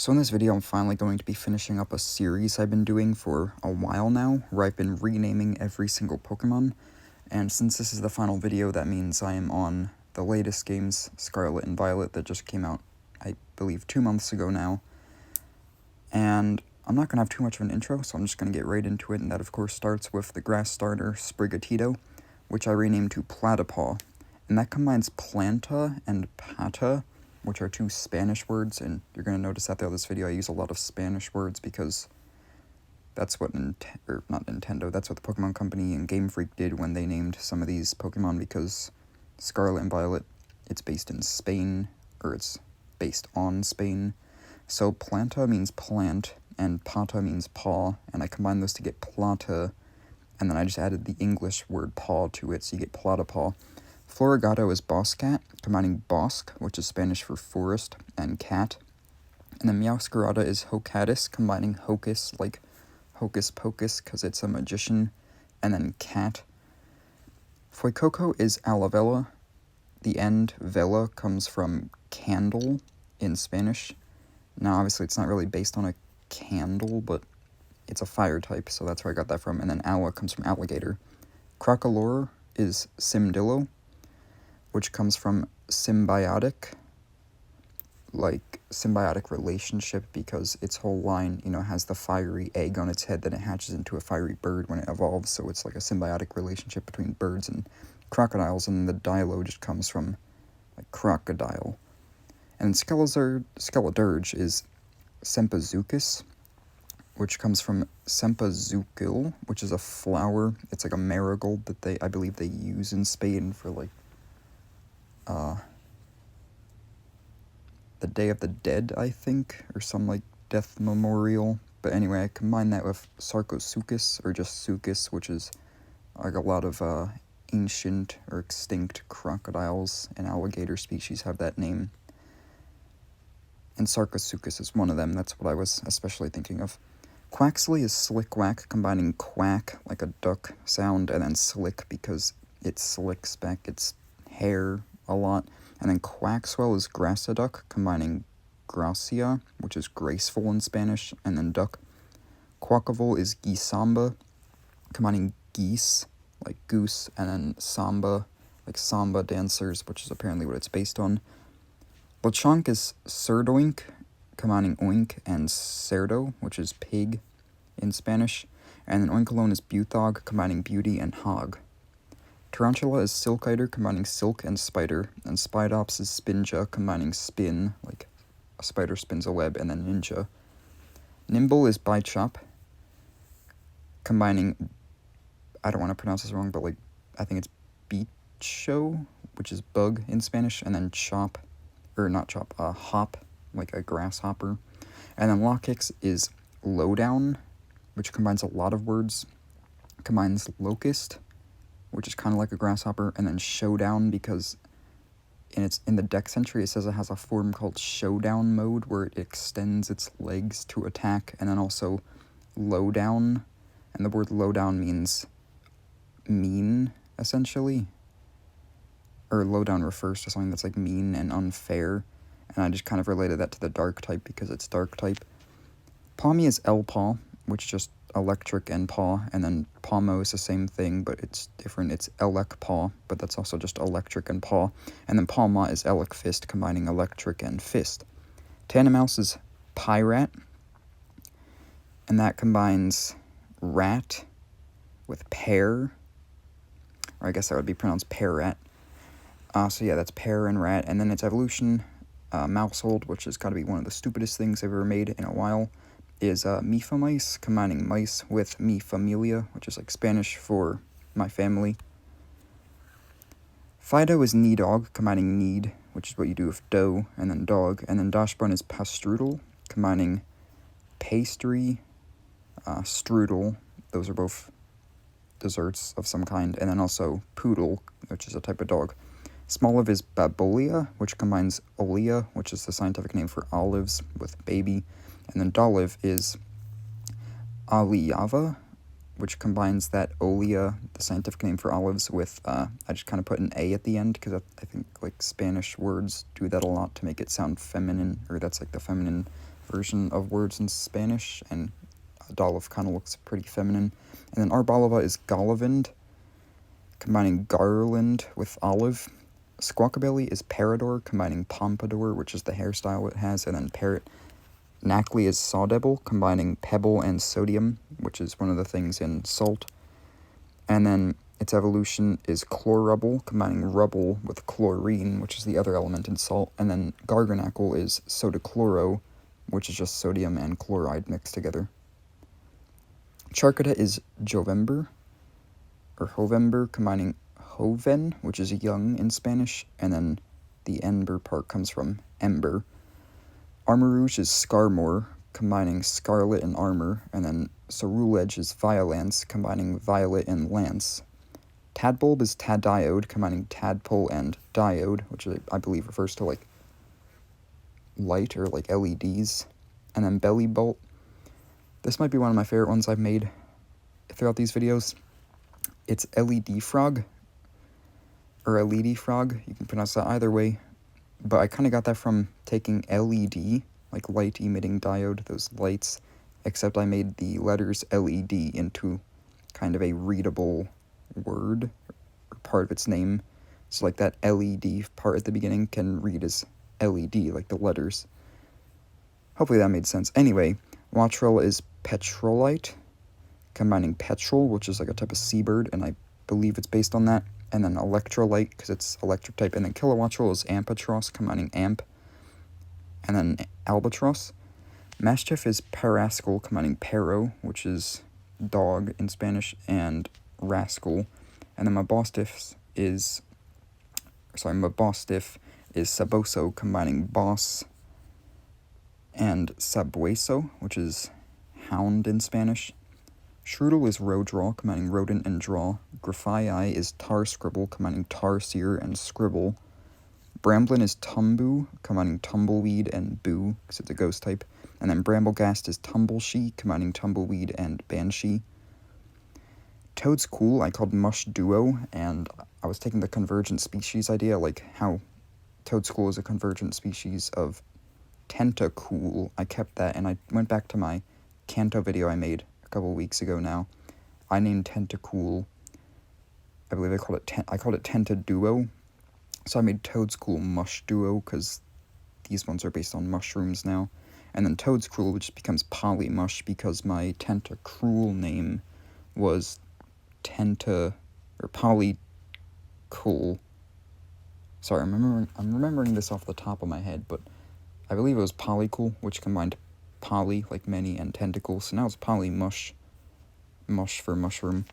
So in this video, I'm finally going to be finishing up a series I've been doing for a while now, where I've been renaming every single Pokemon, and since this is the final video, that means I am on the latest games, Scarlet and Violet, that just came out, I believe, 2 months ago now, and I'm not going to have too much of an intro, so I'm just going to get right into it, and that of course starts with the grass starter, Sprigatito, which I renamed to Platypaw, and that combines planta and pata, which are two Spanish words, and you're going to notice that throughout this video I use a lot of Spanish words because that's what not Nintendo, that's what the Pokemon Company and Game Freak did when they named some of these Pokemon, because Scarlet and Violet, it's based in Spain, or it's based on Spain, so planta means plant, and pata means paw, and I combined those to get plata, and then I just added the English word paw to it, so you get Platypaw. Florigato is Boscat, combining bosque, which is Spanish for forest, and cat. And then Meowscarada is Hocatus, combining hocus, like hocus pocus, because it's a magician, and then cat. Fuecoco is Alavella. The end, vela, comes from candle in Spanish. Now, obviously, it's not really based on a candle, but it's a fire type, so that's where I got that from. And then Ala comes from alligator. Crocolore is Cymdillo, which comes from symbiotic, like symbiotic relationship, because its whole line, has the fiery egg on its head, then it hatches into a fiery bird when it evolves, so it's like a symbiotic relationship between birds and crocodiles, and the Dilo just comes from, like, crocodile. And Skeledirge is Sempazookus, which comes from Sempazoochil, which is a flower. It's like a marigold that I believe they use in Spain for, like, the Day of the Dead, I think, or some, like, death memorial. But anyway, I combine that with Sarcosuchus, or just Suchus, which is, like, a lot of, ancient or extinct crocodiles and alligator species have that name. And Sarcosuchus is one of them, that's what I was especially thinking of. Quaxley is Slickwack, combining quack, like a duck sound, and then slick because it slicks back its hair a lot. And then Quaxwell is Graciduck, combining gracia, which is graceful in Spanish, and then duck. Quackavole is Geesamba, combining geese, like goose, and then samba, like samba dancers, which is apparently what it's based on. Lechonk is Cerdoink, combining oink and cerdo, which is pig in Spanish. And then Oinkalone is Buthog, combining beauty and hog. Tarantula is Silkiter, combining silk and spider, and Spidops is Spinja, combining spin, like a spider spins a web, and then ninja. Nimble is Bichop, combining, I don't want to pronounce this wrong, but like, I think it's bicho, which is bug in Spanish, and then hop, like a grasshopper. And then Lockix is Lowdown, which combines a lot of words, combines locust, which is kind of like a grasshopper, and then Showdown, because in the Dex entry it says it has a form called Showdown mode, where it extends its legs to attack, and then also Lowdown, and the word Lowdown means mean, essentially, or Lowdown refers to something that's like mean and unfair, and I just kind of related that to the Dark type because it's Dark type. Pawmi is L-Paw, which just electric and paw, and then Pawmo is the same thing, but it's different. It's Elec Paw, but that's also just electric and paw. And then Pawma is Elec Fist, combining electric and fist. Tandemaus is Pyrat, and that combines rat with pear, or I guess that would be pronounced Parrat. So yeah, that's pear and rat, and then its evolution, Mousehold, which has got to be one of the stupidest things I've ever made in a while, is Mifamice, combining mice with Mi Familia, which is like Spanish for my family. Fido is Needog, combining need, which is what you do with dough, and then dog. And then Dachshund is Pastrudel, combining pastry, strudel, those are both desserts of some kind, and then also Poodle, which is a type of dog. Smoliv is Babolia, which combines Olea, which is the scientific name for olives, with baby. And then Doliv is Aliava, which combines that Olea, the scientific name for olives, with, I just kind of put an A at the end, because I think, like, Spanish words do that a lot to make it sound feminine, or that's, like, the feminine version of words in Spanish, and Dolph kind of looks pretty feminine. And then Arbalava is Galavind, combining garland with olive. Squawkabilly is Parador, combining pompadour, which is the hairstyle it has, and then Parrot. Knackley is Sawdebble, combining pebble and sodium, which is one of the things in salt. And then its evolution is Chlorrubble, combining rubble with chlorine, which is the other element in salt. And then Garganackle is Sodachloro, which is just sodium and chloride mixed together. Charcota is Jovember, or Hovember, combining joven, which is young in Spanish, and then the ember part comes from ember. Armarouge is Scarmore, combining scarlet and armor, and then Ceruledge is Violence, combining violet and lance. Tadbulb is Tadiode, combining tadpole and diode, which I believe refers to, like, light or, like, LEDs. And then Bellybolt. This might be one of my favorite ones I've made throughout these videos. It's LED Frog, or LED Frog, you can pronounce that either way, but I kind of got that from taking LED, like light-emitting diode, those lights, except I made the letters LED into kind of a readable word, or part of its name, so like that LED part at the beginning can read as LED, like the letters. Hopefully that made sense. Anyway, Wattrel is Petrolite, combining petrel, which is like a type of seabird, and I believe it's based on that, and then Electrolyte, because it's electric type, and then Kilowattrel is Ampatros, combining amp, and then Albatross. Mastiff is Parascal, combining Pero, which is dog in Spanish, and Rascal, and then Mabostiff is Saboso, combining boss, and Sabueso, which is hound in Spanish. Shrewdle is Rodraw, combining rodent and draw. Grafii is Tar Scribble, combining tar seer and scribble. Bramblin is Tumbu, combining tumbleweed and boo, because it's a ghost type. And then Bramblegast is Tumbleshee, combining tumbleweed and banshee. Toad's Cool I called Mush Duo, and I was taking the convergent species idea, like how Toad's Cool is a convergent species of Tentacool. I kept that, and I went back to my Kanto video I made a couple weeks ago now. I named Tentacool, I believe I called it Tentaduo. So I made Toad's Cool Mush Duo, because these ones are based on mushrooms now. And then Toad's Cruel, which becomes Polymush, because my Tentacruel name was Polycool. Sorry, I'm remembering this off the top of my head, but I believe it was Polycool, which combined poly, like many, and tentacle, so now it's Polymush. Mush for mushroom.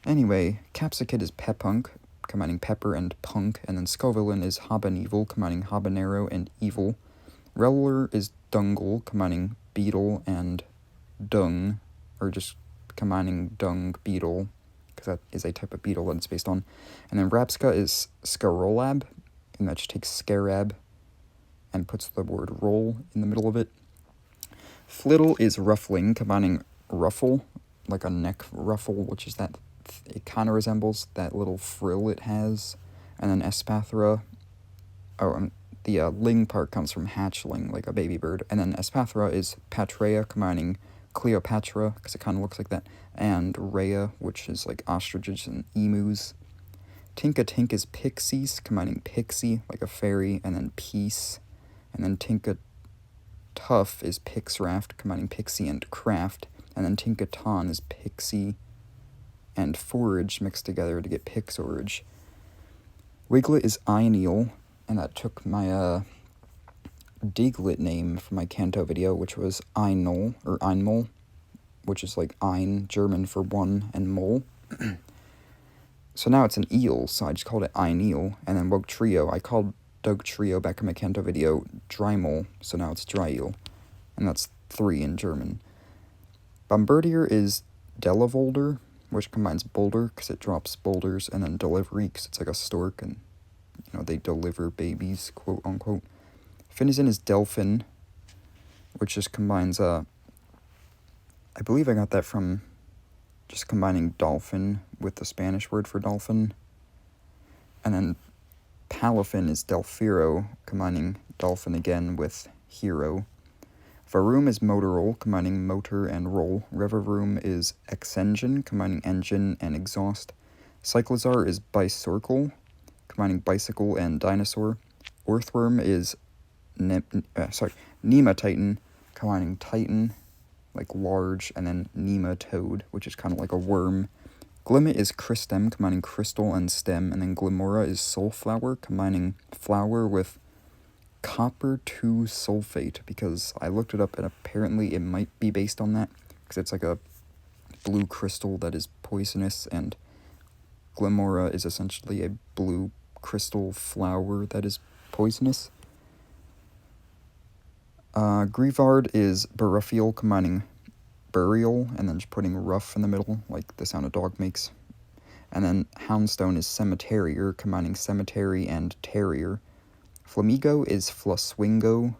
Anyway, Capsicid is Pepunk, combining pepper and punk, and then Scovillain is Habanevil, combining habanero and evil. Rowler is Dungle, combining beetle and dung, or just combining dung beetle, because that is a type of beetle that it's based on. And then Rapska is Scarolab, and that just takes Scarab and puts the word roll in the middle of it. Flittle is Ruffling, combining ruffle, like a neck ruffle, which is that it kind of resembles that little frill it has. And then Espathra, the ling part comes from hatchling, like a baby bird. And then Espathra is Patrea, combining Cleopatra, because it kind of looks like that, and Rhea, which is like ostriches and emus. Tinka is Pixies, combining pixie, like a fairy, and then peace. And then Tinka Tough is Pixraft, combining pixie and craft. And then Tinkaton is pixie and forage mixed together to get Pixorage. Wiglet is Eineal, and that took my Diglett name from my Kanto video, which was Einol, or Einmol, which is like Ein, German for one, and Mol. So now it's an eel, so I just called it Eineal. And then Wugtrio, I called Dugtrio back in my Kanto video Dreimol, so now it's Dryeel. And that's 3 in German. Bombardier is Delavolder, which combines boulder, because it drops boulders, and then delivery, because it's like a stork, and, you know, they deliver babies, quote unquote. Finizen is Delphin, which just combines, I believe I got that from just combining dolphin with the Spanish word for dolphin. And then Palafin is Delphiro, combining dolphin again with hero. Varoom is Motoroll, combining motor and roll. Revavroom is X-Engine, combining engine and exhaust. Cyclizar is Bicorcle, combining bicycle and dinosaur. Orthworm is Nematitan, combining titan, like large, and then nematode, which is kind of like a worm. Glimmet is Cristem, combining crystal and stem, and then Glimora is Soulflower, combining flower with copper 2 sulfate, because I looked it up and apparently it might be based on that, because it's like a blue crystal that is poisonous, and Glimora is essentially a blue crystal flower that is poisonous. Grievard is Baruffial, combining burial and then just putting rough in the middle, like the sound a dog makes. And then Houndstone is Cemeterior, combining cemetery and terrier. Flamigo is Flaswingo,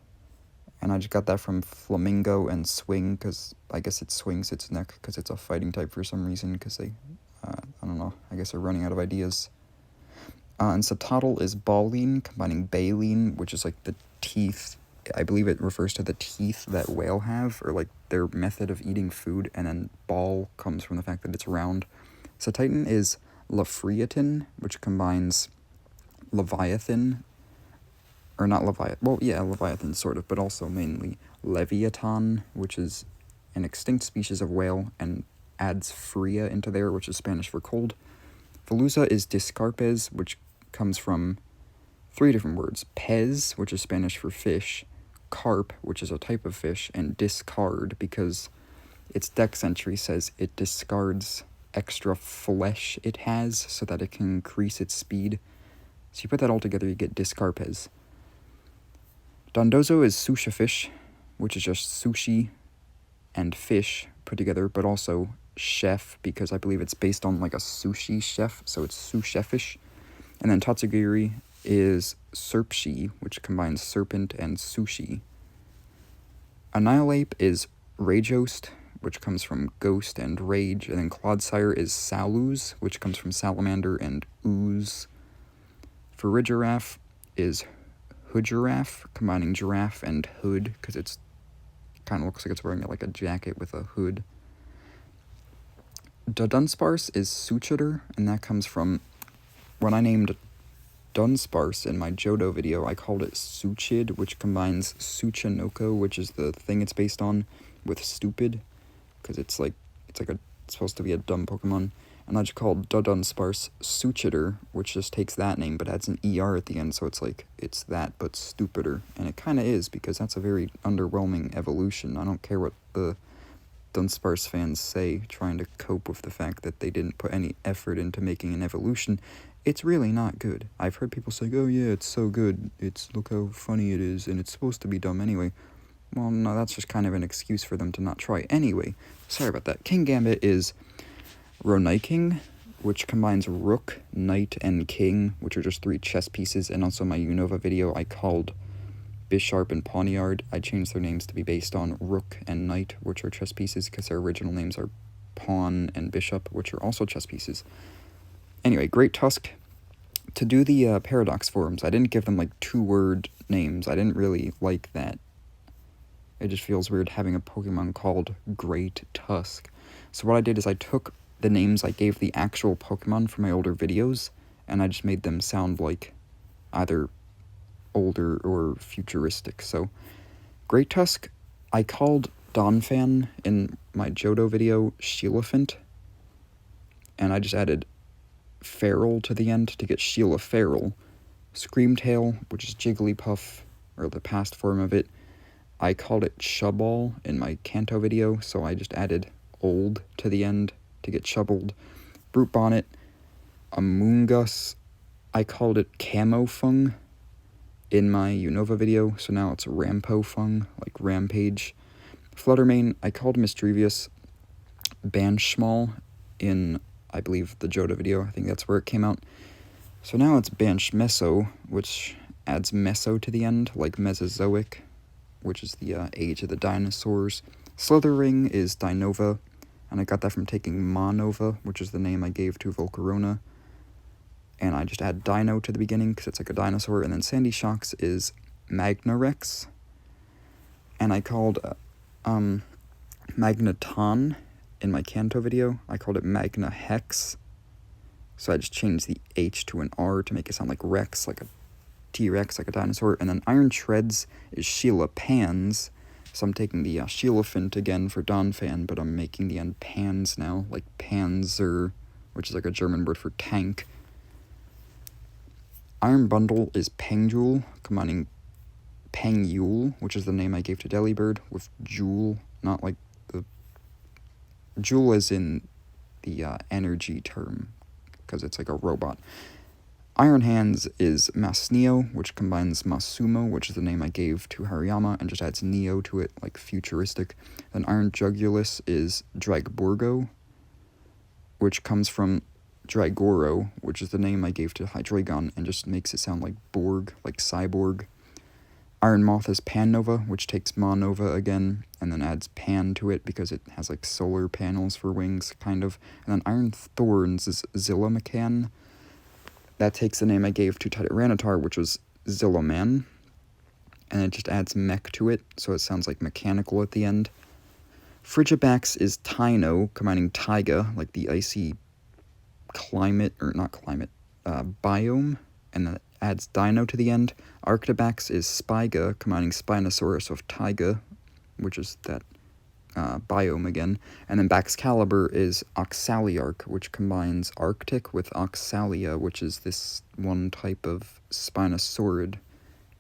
and I just got that from flamingo and swing, because I guess it swings its neck, because it's a fighting type for some reason, because they, I don't know, I guess they're running out of ideas. And Satotl is Baleen, combining baleen, which is like the teeth. I believe it refers to the teeth that whale have, or like their method of eating food, and then ball comes from the fact that it's round. Titan is Lafreatin, which combines Leviathan, or not Leviathan, well, yeah, Leviathan sort of, but also mainly Leviathan, which is an extinct species of whale, and adds fria into there, which is Spanish for cold. Veluza is Discarpes, which comes from 3 different words: pez, which is Spanish for fish, carp, which is a type of fish, and discard, because its dex entry says it discards extra flesh it has so that it can increase its speed. So you put that all together, you get Discarpes. Dondozo is Susha fish, which is just sushi and fish put together, but also chef, because I believe it's based on like a sushi chef, so it's sushefish. And then Tatsugiri is Serpshi, which combines serpent and sushi. Annihilape is Rageost, which comes from ghost and rage, and then Clodsire is Saluz, which comes from salamander and ooze. Farigiraffe is Hoodgiraffe, combining giraffe and hood, because it's kind of looks like it's wearing like a jacket with a hood. Dunsparce is Suchitor, and that comes from when I named Dunsparce in my Johto video, I called it Suchid, which combines Suchinoko, which is the thing it's based on, with stupid, because it's supposed to be a dumb Pokemon. And I just called Dunsparce Suchitor, which just takes that name but adds an ER at the end, so it's like it's that but stupider. And it kind of is, because that's a very underwhelming evolution. I don't care what the Dunsparce fans say, trying to cope with the fact that they didn't put any effort into making an evolution. It's really not good. I've heard people say, oh yeah, it's so good, look how funny it is, and it's supposed to be dumb anyway. Well, no, that's just kind of an excuse for them to not try. Anyway, sorry about that. Kingambit is Roniking, which combines Rook, Knight, and King, which are just 3 chess pieces, and also my Unova video I called Bisharp and Pawniard. I changed their names to be based on Rook and Knight, which are chess pieces, because their original names are Pawn and Bishop, which are also chess pieces. Anyway, Great Tusk. To do the Paradox forums, I didn't give them like 2-word names. I didn't really like that. It just feels weird having a Pokemon called Great Tusk. So what I did is I took the names I gave the actual Pokemon from my older videos, and I just made them sound like either older or futuristic. So Great Tusk, I called Donphan in my Johto video Sheelephant, and I just added Feral to the end to get Sheila Feral. Screamtail, which is Jigglypuff, or the past form of it, I called it Shubble in my Kanto video, so I just added old to the end to get Shubbled. Brute Bonnet, Amoonguss, I called it Camofung in my Unova video, so now it's Rampofung, like Rampage. Fluttermane, I called Mischievous Banchmal in, I believe, the Johto video. I think that's where it came out. So now it's Banchmeso, which adds Meso to the end, like Mesozoic, which is the age of the dinosaurs. Slithering is Dinova, and I got that from taking Monova, which is the name I gave to Volcarona. And I just add Dino to the beginning, because it's like a dinosaur. And then Sandy Shocks is Magnarex. and I called Magneton in my Kanto video. I called it Magna Hex, so I just changed the H to an R to make it sound like Rex, like a T-Rex, like a dinosaur. And then Iron Shreds is Sheila Pans, so I'm taking the Sheilafant again for Donphan, but I'm making the end Pans now, like Panzer, which is like a German word for tank. Iron Bundle is Pangjul, combining Pangyul, which is the name I gave to Delibird, with Jewel, not like the... Jewel as in the energy term, because it's like a robot. Iron Hands is Masneo, which combines Masumo, which is the name I gave to Hariyama, and just adds Neo to it, like futuristic. Then Iron Jugulus is Dragborgo, which comes from Dragoro, which is the name I gave to Hydreigon, and just makes it sound like Borg, like Cyborg. Iron Moth is Pannova, which takes Monova again, and then adds Pan to it because it has like solar panels for wings, kind of. And then Iron Thorns is Zillimacan. That takes the name I gave to Tyranitar, which was Zilloman, and it just adds mech to it, so it sounds like mechanical at the end. Frigibax is Tyno, combining Taiga, like the icy climate, or not climate, biome, and then it adds Dino to the end. Arctibax is Spyga, combining Spinosaurus with Taiga, which is that biome again. And then Baxcalibur is Oxaliarch, which combines Arctic with Oxalia, which is this one type of Spinosaurid.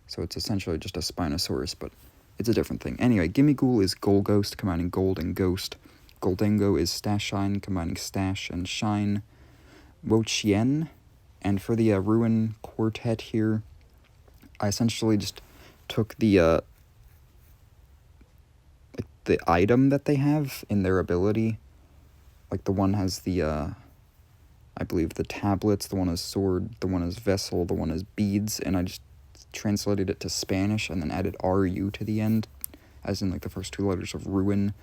So it's essentially just a Spinosaurus, but it's a different thing. Anyway, Gimmighoul is Golghost, combining Gold and Ghost. Goldengo is Stashine, combining Stash and Shine. Wochien, and for the Ruin Quartet here, I essentially just took the item that they have in their ability. Like the one has the, I believe the tablets, the one has sword, the one has vessel, the one has beads, and I just translated it to Spanish and then added RU to the end, as in like the first two letters of Ruin.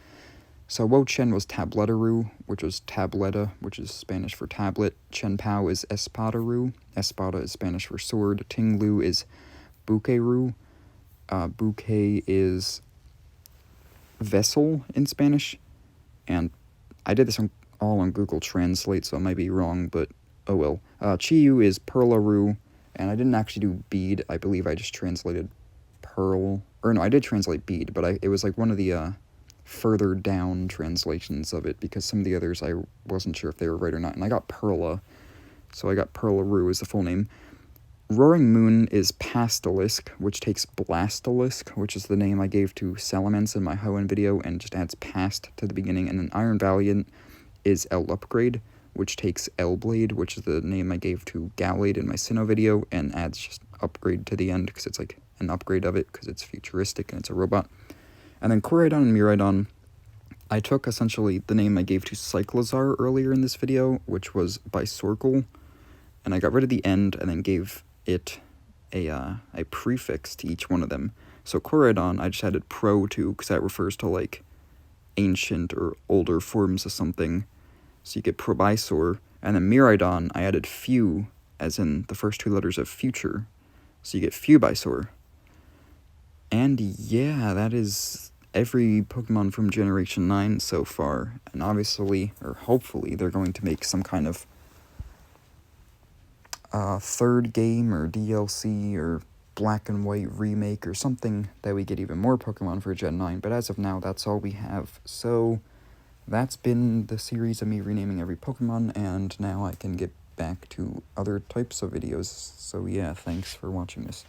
So Wochen was Tabletaru, which was Tableta, which is Spanish for tablet. Chenpao is Espadaru. Espada is Spanish for sword. Tinglu is Bukeru. Buke is vessel in Spanish. And I did this all on Google Translate, so I might be wrong, but oh well. Chiyu is Perlaru, and I didn't actually do bead. I believe I just translated pearl. Or no, I did translate bead, but it was like one of the further down translations of it, because some of the others I wasn't sure if they were right or not, and I got Perla, so I got Perlaru as the full name. Roaring Moon is Pastilisk, which takes Blastilisk, which is the name I gave to Salamence in my Hoenn video, and just adds Past to the beginning. And then Iron Valiant is L Upgrade, which takes L-Blade, which is the name I gave to Gallade in my Sinnoh video, and adds just Upgrade to the end, because it's like an upgrade of it, because it's futuristic and it's a robot. And then Koraidon and Miraidon, I took essentially the name I gave to Cyclozar earlier in this video, which was Bisorkle, and I got rid of the end and then gave it a prefix to each one of them. So Koraidon, I just added Pro to, because that refers to like ancient or older forms of something, so you get Probisor. And then Miraidon, I added Few, as in the first two letters of future, so you get Fewbisor. And yeah, that is every Pokemon from Generation 9 so far, and obviously, or hopefully, they're going to make some kind of third game or DLC or Black and White remake or something that we get even more Pokemon for Gen 9, but as of now, that's all we have. So that's been the series of me renaming every Pokemon, and now I can get back to other types of videos. So yeah, thanks for watching this.